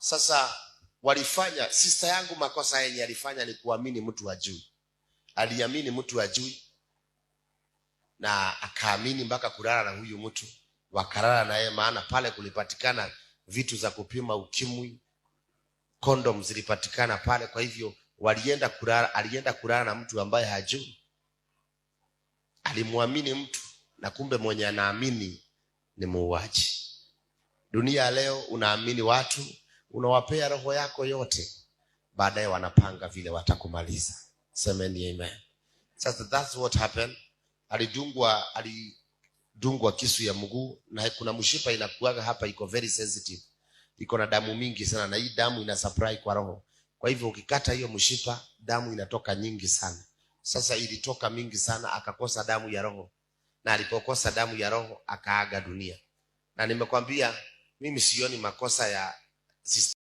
Sasa walifanya, sister yangu makosa yenye alifanya ni kuamini mtu ajui. Aliamini mtu ajui na akaamini mpaka kulala na huyu mtu, wakalala na yeye, maana pale kulipatikana vitu za kupima ukimwi, condom zilipatikana pale. Kwa hivyo alienda kulala na mtu ambaye hajui. Alimwamini mtu na kumbe mwenye anaamini ni muuaji. Dunia leo unaamini watu, unawapea roho yako yote, baadaye wanapanga vile watakumaliza. Semeni amen. Sasa that's what happened. Alidungwa kisu ya mguu, na kuna mshipa inakuaga hapa, iko very sensitive, iko na damu mingi sana, na hii damu ina supply kwa roho. Kwa hivyo ukikata hiyo mshipa, damu inatoka nyingi sana. Sasa ilitoka mingi sana, akakosa damu ya roho, na alipokosa damu ya roho akaaga dunia. Na nimekwambia mimi sioni makosa ya sister